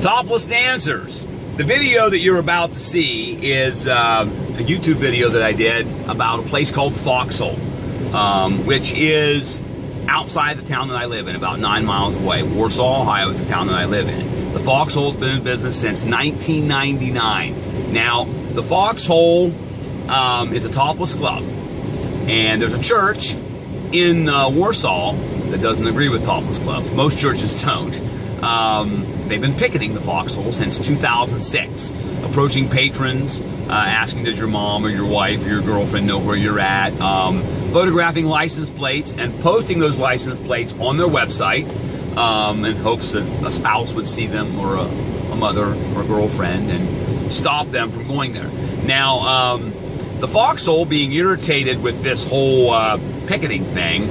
Topless dancers. The video that you're about to see is a YouTube video that I did about a place called Foxhole, which is outside the town that I live in, about 9 miles away. Warsaw, Ohio is the town that I live in. The Foxhole's been in business since 1999. Now, the Foxhole is a topless club, and there's a church in Warsaw that doesn't agree with topless clubs. Most churches don't. They've been picketing the Foxhole since 2006, approaching patrons, asking does your mom or your wife or your girlfriend know where you're at, photographing license plates and posting those license plates on their website in hopes that a spouse would see them, or a mother or a girlfriend, and stop them from going there. Now, the Foxhole, being irritated with this whole picketing thing,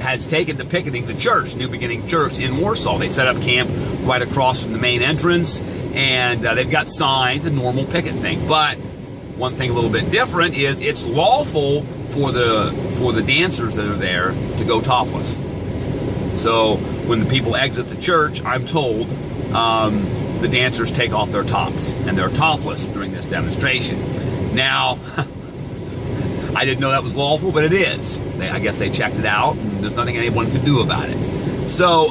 has taken to picketing the church, New Beginning Church in Warsaw. They set up camp right across from the main entrance, and they've got signs, a normal picket thing. But one thing a little bit different is it's lawful for the dancers that are there to go topless. So when the people exit the church, I'm told the dancers take off their tops, and they're topless during this demonstration. Now, I didn't know that was lawful, but it is. I guess they checked it out, and there's nothing anyone could do about it. So,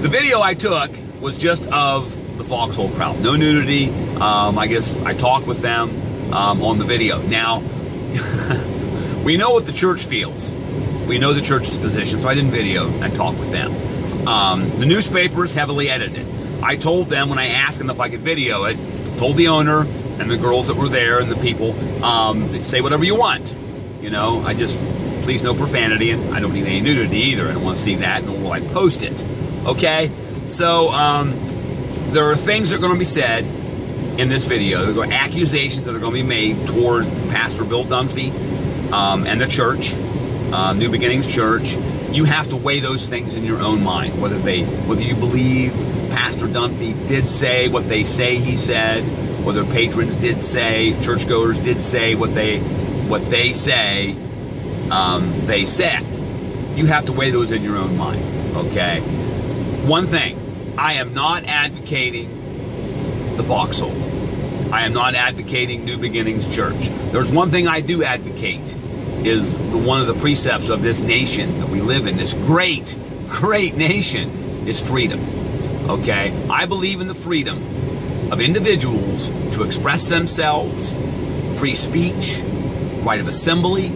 the video I took was just of the Foxhole crowd. No nudity. I guess I talked with them on the video. Now, we know what the church feels. We know the church's position, so I didn't video and talk with them. The newspaper is heavily edited. I told them when I asked them if I could video it, told the owner and the girls that were there and the people, say whatever you want. You know, please no profanity, and I don't need any nudity either. I don't want to see that, nor will I post it. Okay? So, there are things that are going to be said in this video. There are accusations that are going to be made toward Pastor Bill Dunphy and the church, New Beginnings Church. You have to weigh those things in your own mind, whether you believe Pastor Dunphy did say what they say he said, whether patrons did say, churchgoers did say what they say they said. You have to weigh those in your own mind, okay? One thing, I am not advocating the Foxhole. I am not advocating New Beginnings Church. There's one thing I do advocate, is one of the precepts of this nation that we live in, this great, great nation, is freedom, okay? I believe in the freedom of individuals to express themselves, free speech, right of assembly.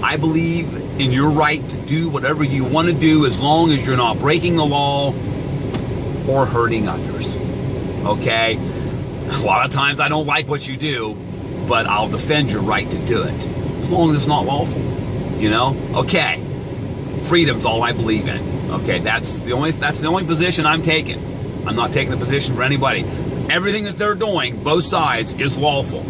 I believe in your right to do whatever you want to do as long as you're not breaking the law or hurting others. Okay? A lot of times I don't like what you do, but I'll defend your right to do it as long as it's not lawful. You know? Okay. Freedom's all I believe in. Okay, that's the only position I'm taking. I'm not taking a position for anybody. Everything that they're doing, both sides, is lawful.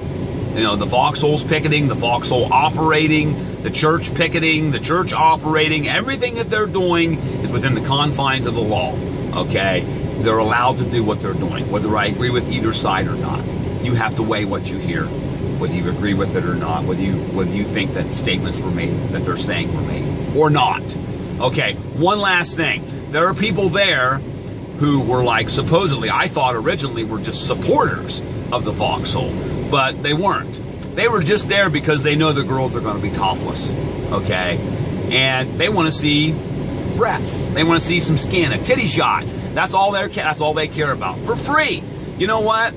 You know, the Foxhole's picketing, the Foxhole operating, the church picketing, the church operating. Everything that they're doing is within the confines of the law. Okay? They're allowed to do what they're doing, whether I agree with either side or not. You have to weigh what you hear, whether you agree with it or not, whether you think that statements were made, that they're saying were made, or not. Okay, one last thing. There are people there who were like, supposedly, I thought originally were just supporters of the Foxhole, but they weren't. They were just there because they know the girls are going to be topless, okay? And they want to see breasts. They want to see some skin, a titty shot. That's all they care about, for free. You know what?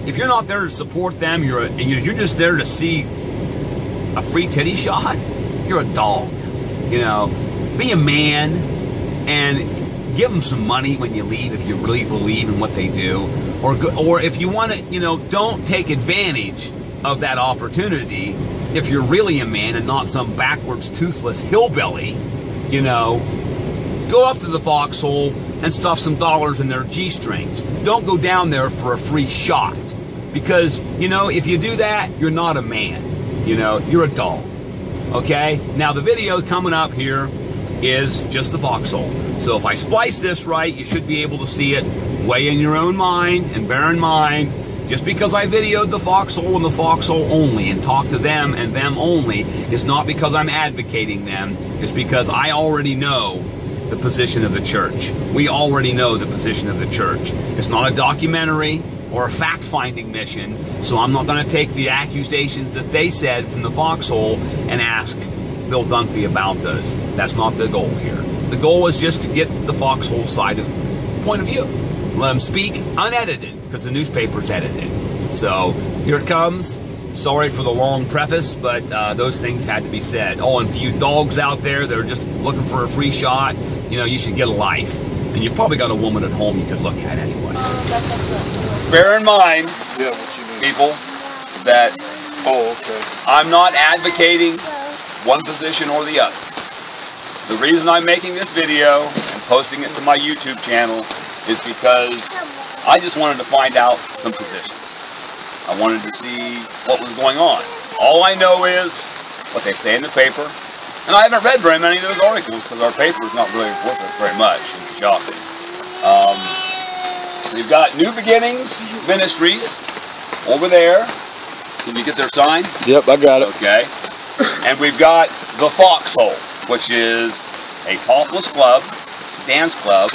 If you're not there to support them, you're just there to see a free titty shot, you're a dog. You know, be a man and give them some money when you leave if you really believe in what they do. Or if you want to, you know, don't take advantage of that opportunity if you're really a man and not some backwards, toothless hillbilly. You know, go up to the Foxhole and stuff some dollars in their G-strings. Don't go down there for a free shot. Because, you know, if you do that, you're not a man. You know, you're a dog. Okay? Now, the video coming up here is just the Foxhole. So if I splice this right, you should be able to see it. Weigh in your own mind, and bear in mind, just because I videoed the Foxhole and the Foxhole only and talked to them and them only, is not because I'm advocating them. It's because I already know the position of the church. We already know the position of the church. It's not a documentary or a fact-finding mission, so I'm not going to take the accusations that they said from the Foxhole and ask Bill Dunphy about those. That's not the goal here. The goal is just to get the Foxhole side of point of view. Let them speak unedited, because the newspaper's edited. So here it comes. Sorry for the long preface, but those things had to be said. Oh, and for you dogs out there that are just looking for a free shot, you know, you should get a life. And you've probably got a woman at home you could look at anyway. Bear in mind, people, that I'm not advocating one position or the other. The reason I'm making this video and posting it to my YouTube channel is because I just wanted to find out some positions. I wanted to see what was going on. All I know is what they say in the paper. And I haven't read very many of those articles because our paper is not really worth it very much in shopping. We've got New Beginnings Ministries over there. Can you get their sign? Yep, I got it. Okay. And we've got the Foxhole, which is a topless club, dance club,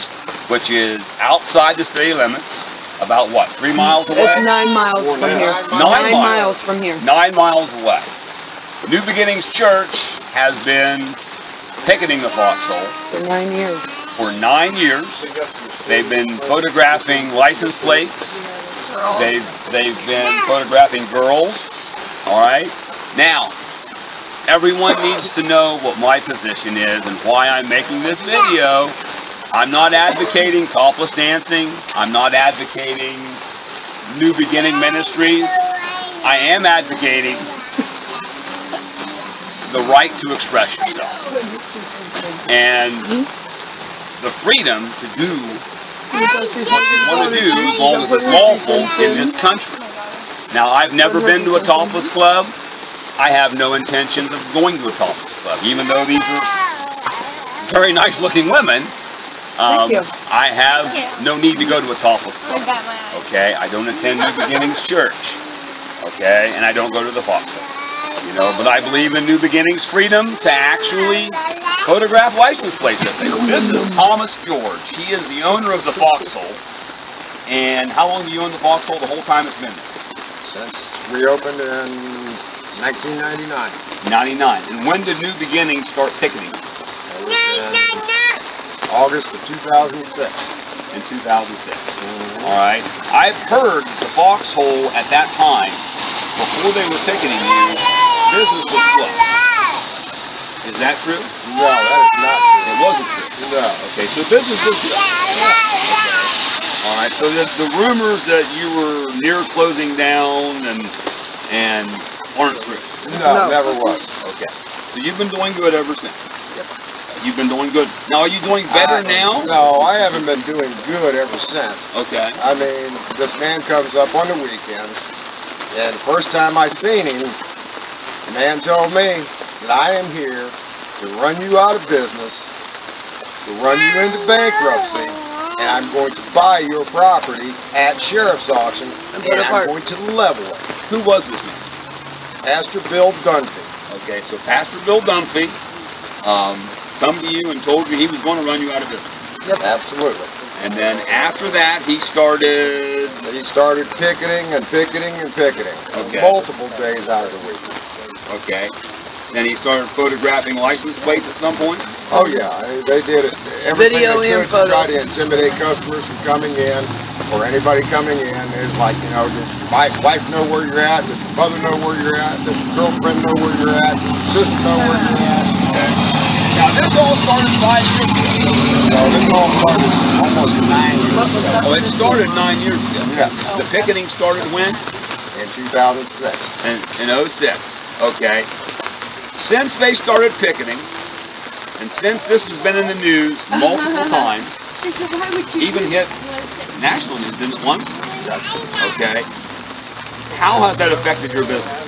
which is outside the city limits. About what, 3 miles away? It's 9 miles from here. 9 miles from here. 9 miles away. New Beginnings Church has been picketing the Foxhole For 9 years. For 9 years. They've been photographing license plates. They've been photographing girls. All right. Now, everyone needs to know what my position is and why I'm making this video. I'm not advocating topless dancing. I'm not advocating New Beginning Ministries. I am advocating the right to express yourself and the freedom to do what you want to do as long as it's lawful in this country. Now, I've never been to a topless club. I have no intentions of going to a topless club, even though these are very nice looking women. I have no need to go to a topless club. Okay, I don't attend New Beginnings Church. Okay, and I don't go to the Foxhole. You know, but I believe in New Beginnings freedom to actually photograph license plates if they want. This is Thomas George. He is the owner of the Foxhole. And how long have you owned the Foxhole? The whole time it's been there? Since we opened in 1999. 99. And when did New Beginnings start picketing? August of 2006. In 2006. All right. I've heard the Foxhole at that time, before they were picketing you, business was closed. Is that true? No, that is not true. It wasn't true. No. Okay, so business was closed. Okay. All right. So the rumors that you were near closing down and aren't true. No, never was. Okay. So you've been doing good ever since. You've been doing good. Now, are you doing better now? No, I haven't been doing good ever since. Okay. I mean, this man comes up on the weekends, and the first time I seen him, the man told me that I am here to run you out of business, to run you into bankruptcy, and I'm going to buy your property at sheriff's auction, and I'm going to level it. Who was this man? Pastor Bill Dunphy. Okay, so Pastor Bill Dunphy come to you and told you he was going to run you out of business. Yep. Absolutely. And then after that, he started picketing and picketing and picketing. Okay. Multiple days out of the week. Okay. Then he started photographing license plates at some point? Oh yeah, they did it. Everything Video they and could to try photo. to intimidate customers from coming in, or anybody coming in. It's like, you know, does my wife know where you're at? Does your mother know where you're at? Does your girlfriend know where you're at? Does your sister know where you're at? Okay. Now, this all started 5 years ago. No, this all started almost 9 years ago. Oh, it started 9 years ago. Yes. The picketing started when? In 2006. In 06. Okay. Since they started picketing, and since this has been in the news multiple times, even hit national news, didn't it once? Yes. Okay. How has that affected your business?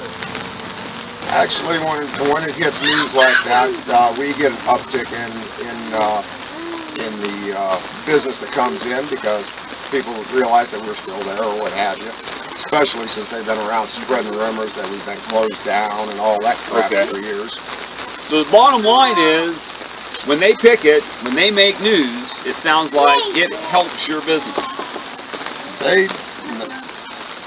Actually, when it hits news like that, we get an uptick in the business that comes in, because people realize that we're still there or what have you. Especially since they've been around spreading rumors that we've been closed down and all that crap for years. So the bottom line is, when they pick it, when they make news, it sounds like it helps your business.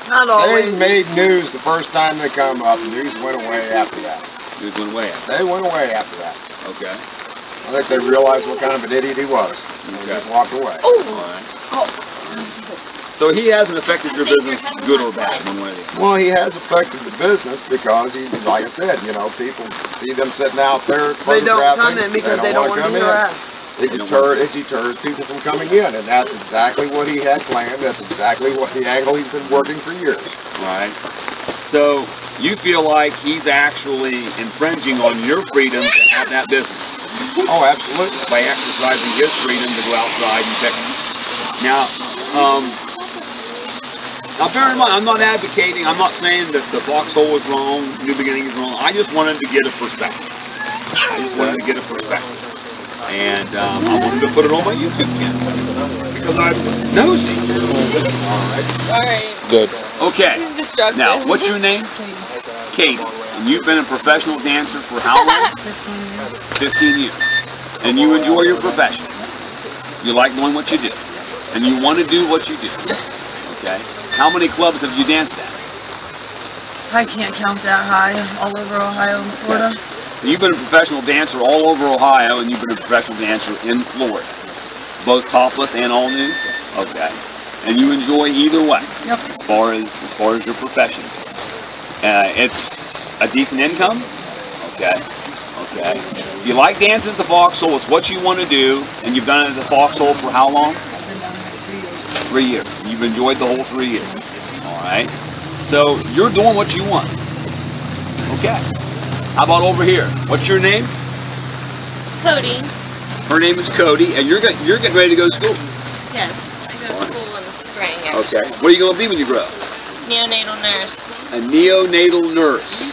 Not always. They made news the first time they come up. News went away after that. News went away. They went away after that. Okay. I think they realized what kind of an idiot he was. And they just walked away. All right. So he hasn't affected your business, good or bad, one way or the other. Well, he has affected the business because he, like I said, you know, people see them sitting out there They don't come photographing. in because they don't want to be harassed. It deters people from coming in, and that's exactly what he had planned. That's exactly what the angle he's been working for years. Right. So you feel like he's actually infringing on your freedom to have that business Oh, absolutely. by exercising his freedom to go outside and pick them. Now, bear in mind, I'm not advocating, I'm not saying that the Foxhole is wrong, New Beginning is wrong. I just wanted to get a perspective. And I wanted to put it on my YouTube channel because I'm nosy. Alright. Good. Okay. This is destructive. Now, what's your name? Katie. And you've been a professional dancer for how long? 15 years. And you enjoy your profession. You like doing what you do. And you want to do what you do. Okay. How many clubs have you danced at? I can't count that high. All over Ohio and Florida. So you've been a professional dancer all over Ohio, and you've been a professional dancer in Florida. Both topless and all nude? Okay. And you enjoy either way? Yep. As far as your profession goes. It's a decent income? Okay. Okay. So you like dancing at the Foxhole, it's what you want to do, and you've done it at the Foxhole for how long? I've been down there 3 years. 3 years. You've enjoyed the whole 3 years. Alright. So you're doing what you want. Okay. How about over here? What's your name? Cody. Her name is Cody, and you're getting ready to go to school. Yes, I go to school in the spring. Actually. Okay. What are you going to be when you grow up? Neonatal nurse. A neonatal nurse.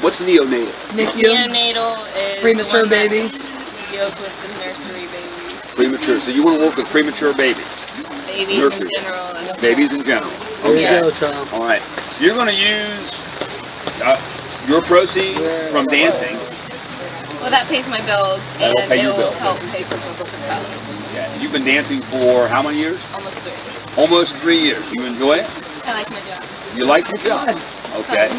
What's neonatal? NICU. Neonatal is Premature the one that babies. deals with the nursery babies. Premature. So you want to work with premature babies. Babies Nursery. in general. And Babies in general. Yeah. All right. So you're going to use your proceeds from dancing. Well, that pays my bills, and That'll pay it your will bills. help pay for books and college. Okay. You've been dancing for how many years? Almost 3. Almost 3 years. You enjoy it? I like my job. You like your job? Okay.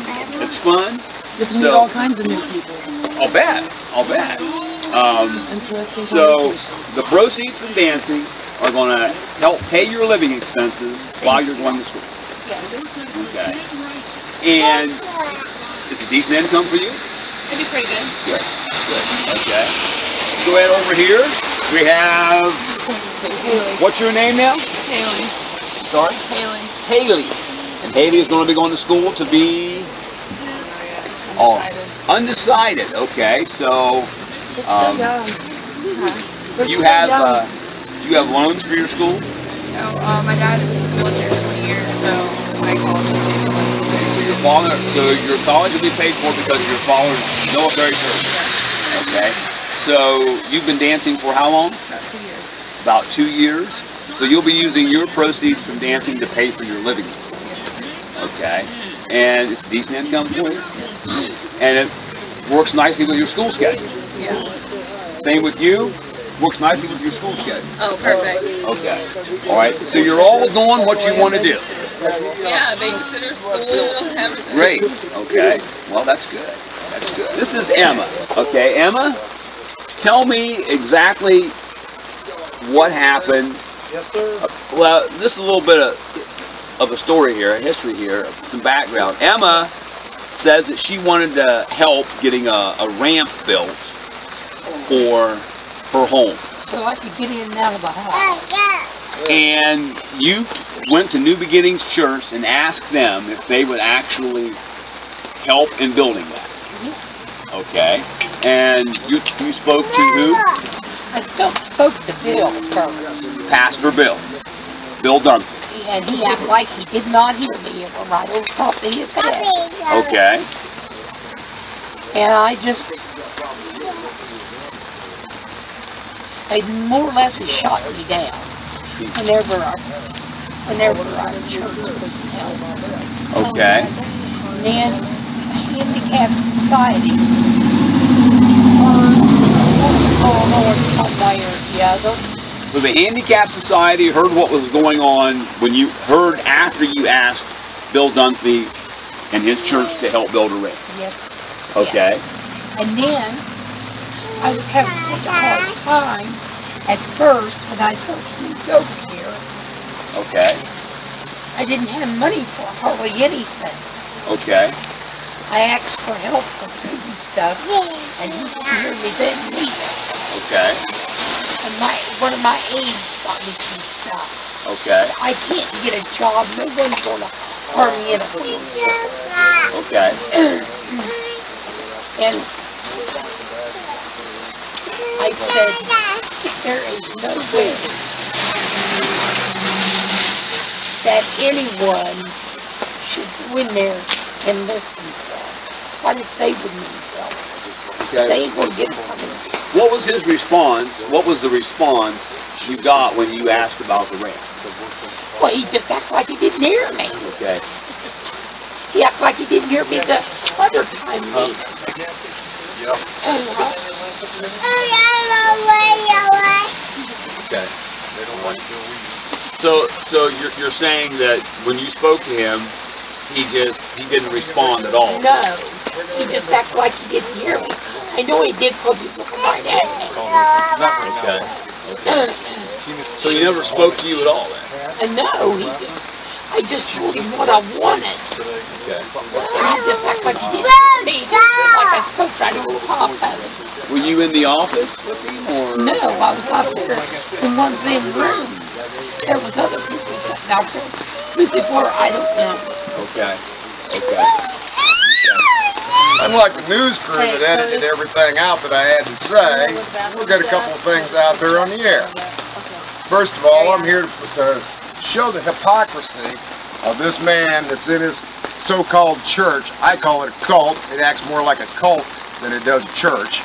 It's fun. You get to meet all kinds of new people. I'll bet. I'll bet. Interesting So conversations. the proceeds from dancing are going to help pay your living expenses while you're going to school. Yes. Okay. And it's a decent income for you? I do pretty good. Good. Good. Okay. Go ahead over here. We have, what's your name now? Haley. Sorry? Haley. Haley. And Haley is going to be going to school to be undecided. Okay. So you have loans for your school? No, my dad was in the military for 20 years, so my college is paid for. So your college will be paid for because your father's military service. Okay. So you've been dancing for how long? About 2 years. About 2 years. So you'll be using your proceeds from dancing to pay for your living. Okay. And it's a decent income for you. And it works nicely with your school schedule. Yeah. Same with you. Works nicely with your school schedule. Oh, perfect. Okay. All right. So you're all doing what you want to do. Yeah, babysitter, school, everything. Great. Okay. Well, that's good. That's good. This is Emma. Okay, Emma, tell me exactly what happened. Yes, sir. Well, this is a little bit of a story here, a history here, some background. Emma says that she wanted to help getting a ramp built for her home. So I could get in and out of the house. And you went to New Beginnings Church and asked them if they would actually help in building that. Yes. Okay. And you spoke to who? I spoke to Bill first. Pastor Bill. Bill Duncan. And he acted like he did not hear me. It went right over top of his head. Okay. And I just... They more or less has shot me down whenever I church couldn't help. Okay. And then Handicapped Society going on some way or the other. So the Handicap Society heard what was going on when you heard after you asked Bill Dunphy and his church to help build a ramp. Yes. Okay. Yes. And then I was having such a hard time at first when I first moved over here. Okay. I didn't have money for hardly anything. Okay. I asked for help for food and stuff, and he didn't hear me then neither. Okay. And one of my aides got me some stuff. Okay. I can't get a job. No one's going to harm me in a wheelchair. Okay. And I said, there is no way that anyone should go in there and listen to them. What if they would need help? Okay. They ain't going to get it from us. What was his response? What was the response you got when you asked about the ramp? Well, he just acted like he didn't hear me. Okay. He acted like he didn't hear me the other time either. Okay. So you're saying that when you spoke to him, he didn't respond at all? No, he just acted like he didn't hear me. I know he did because he's looking right at me. Okay. So he never spoke to you at all then? And no, I just told him what I wanted. Okay. And he just acted like he didn't hear me. Like I spoke right over top of it. Were you in the office with him or? No, I was out there in one of them rooms. There was other people sitting out there. Who they were, I don't know. Okay. Okay. Unlike the news crew that edited everything out that I had to say, we'll get a couple of things out there on the air. First of all, I'm here to show the hypocrisy of this man that's in his so-called church. I call it a cult. It acts more like a cult than it does a church.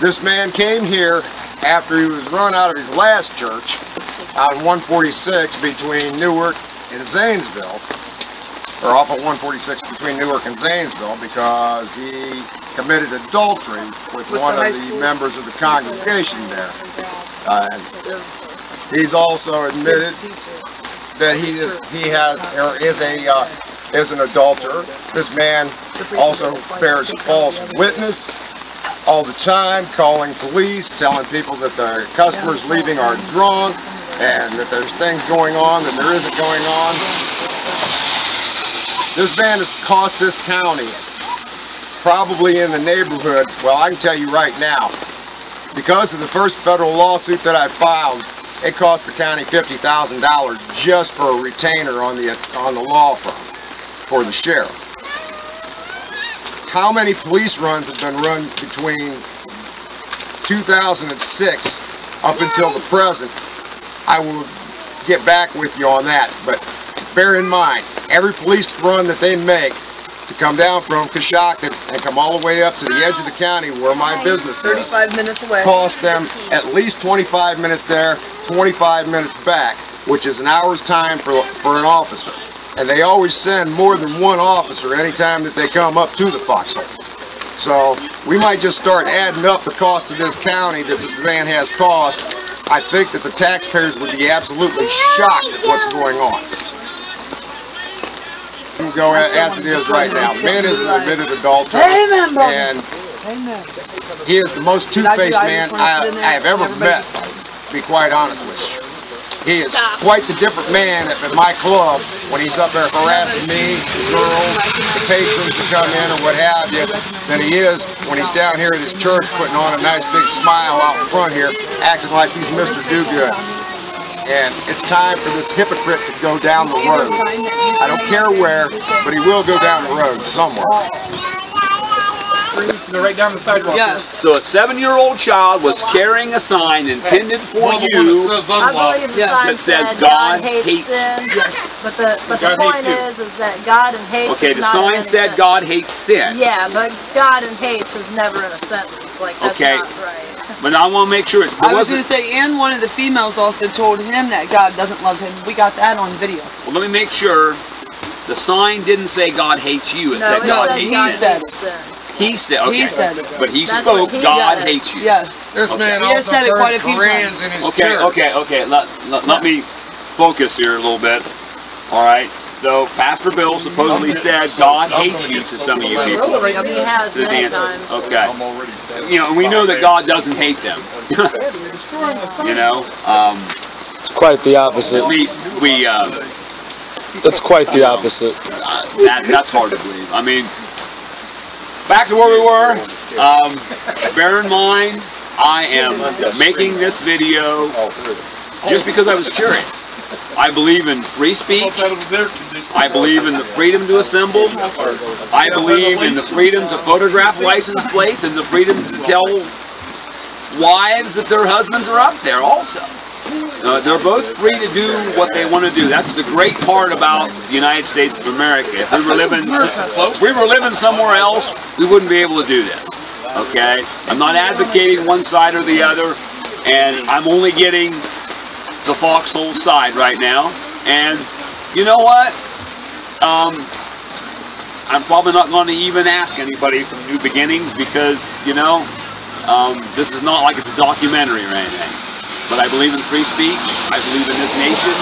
This man came here after he was run out of his last church out on 146 between Newark and Zanesville, or off of 146 between Newark and Zanesville, because he committed adultery with one of the members of the congregation there. He's also admitted that he is an adulterer. This man also bears false witness all the time, calling police, telling people that the customers leaving are drunk, and that there's things going on that there isn't going on. This man has cost this county, probably in the neighborhood, well, I can tell you right now, because of the first federal lawsuit that I filed, it cost the county $50,000 just for a retainer on the law firm for the sheriff. How many police runs have been run between 2006 up until the present? I will get back with you on that, but bear in mind, every police run that they make to come down from Coshocton and come all the way up to the edge of the county where my business is, 35 minutes away. cost them at least 25 minutes there, 25 minutes back, which is an hour's time for an officer. And they always send more than one officer anytime that they come up to the foxhole. So we might just start adding up the cost of this county that this man has cost. I think that the taxpayers would be absolutely shocked at what's going on. We'll go as it is right now. Man is an admitted adulterer, and he is the most two-faced man I have ever met, to be quite honest with you. He is quite the different man at my club when he's up there harassing me, girls, the patrons that come in or what have you, than he is when he's down here at his church putting on a nice big smile out in front here, acting like he's Mr. Do-Good. And it's time for this hypocrite to go down the road. I don't care where, but he will go down the road somewhere. Right down the sidewalk. Yes. So a 7-year-old child was carrying a sign intended for you I believe the sign that says said God God hates hates. sin. But the God point hates is that God and hates Okay, is the not in sign any said sentence. God hates sin. Yeah, but God and hates is never in a sentence. Like, that's Okay. not right. But I want to make sure it I was going wasn't. to say, and one of the females also told him that God doesn't love him. We got that on video. Well, let me make sure. The sign didn't say God hates you. It No, said it God said hates God sin. said hates sin. He said, okay. He said it. But he That's spoke, what he God does. hates you. Yes. This man He has also said it quite burns a few Koreans times. in his Okay, church. let me focus here a little bit. All right. So Pastor Bill supposedly said God hates you to some of you people. Yep, he has To the many dancer. times. Okay. You know, and we know that God doesn't hate them. You know, It's quite the opposite. at least we. It's quite the opposite. That's hard to believe. I mean, back to where we were. Bear in mind, I am making this video just because I was curious. I believe in free speech. I believe in the freedom to assemble. I believe in the freedom to photograph license plates and the freedom to tell wives that their husbands are up there also. They're both free to do what they want to do. That's the great part about the United States of America. If we were living somewhere else, we wouldn't be able to do this. Okay? I'm not advocating one side or the other, and I'm only getting the foxhole side right now. And you know what? I'm probably not going to even ask anybody from New Beginnings because, you know, this is not like it's a documentary or anything. But I believe in free speech, I believe in this nation,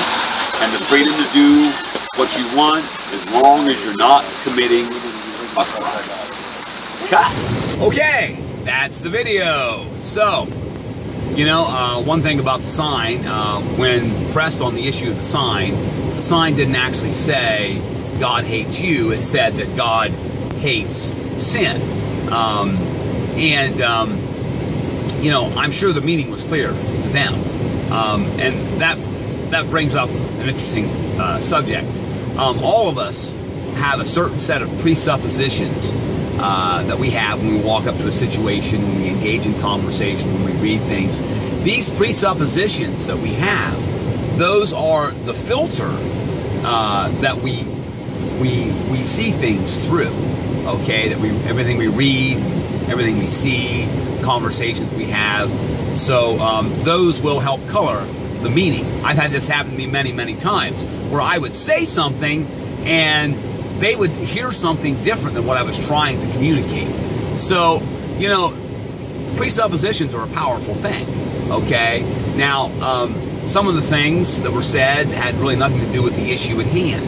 and the freedom to do what you want as long as you're not committing a crime. Cut. Okay, that's the video. So, you know, one thing about the sign, when pressed on the issue of the sign didn't actually say God hates you, it said that God hates sin. You know, I'm sure the meaning was clear to them. And that brings up an interesting subject. All of us have a certain set of presuppositions that we have when we walk up to a situation, when we engage in conversation, when we read things. These presuppositions that we have, those are the filter that we see things through. Okay, that everything we read, everything we see, conversations we have. So those will help color the meaning. I've had this happen to me many, many times where I would say something and they would hear something different than what I was trying to communicate. So, you know, presuppositions are a powerful thing, okay? Now, some of the things that were said had really nothing to do with the issue at hand.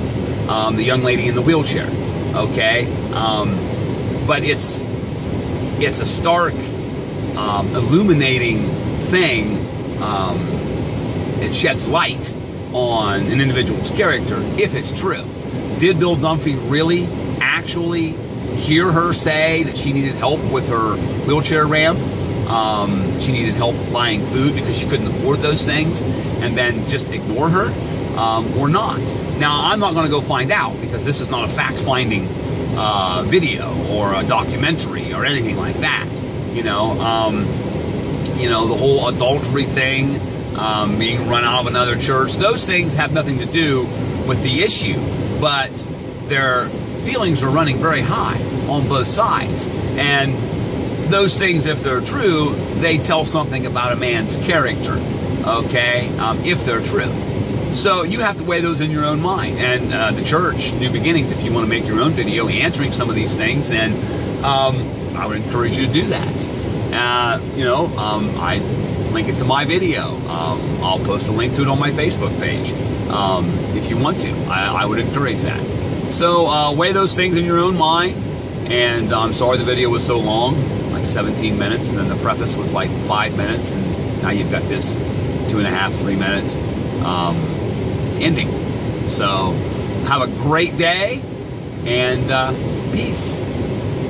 The young lady in the wheelchair, okay? But it's a stark, illuminating thing. It sheds light on an individual's character if it's true. Did Bill Dunphy really actually hear her say that she needed help with her wheelchair ramp? She needed help buying food because she couldn't afford those things, and then just ignore her, or not? Now, I'm not going to go find out because this is not a fact-finding video or a documentary or anything like that. You know, the whole adultery thing, being run out of another church, those things have nothing to do with the issue, but their feelings are running very high on both sides. And those things, if they're true, they tell something about a man's character, okay, if they're true. So you have to weigh those in your own mind. And the church, New Beginnings, if you want to make your own video answering some of these things, then I would encourage you to do that. I link it to my video. I'll post a link to it on my Facebook page if you want to. I would encourage that. So weigh those things in your own mind. And I'm sorry the video was so long, like 17 minutes, and then the preface was like 5 minutes, and now you've got this 2.5, 3 minute ending. So have a great day, and peace.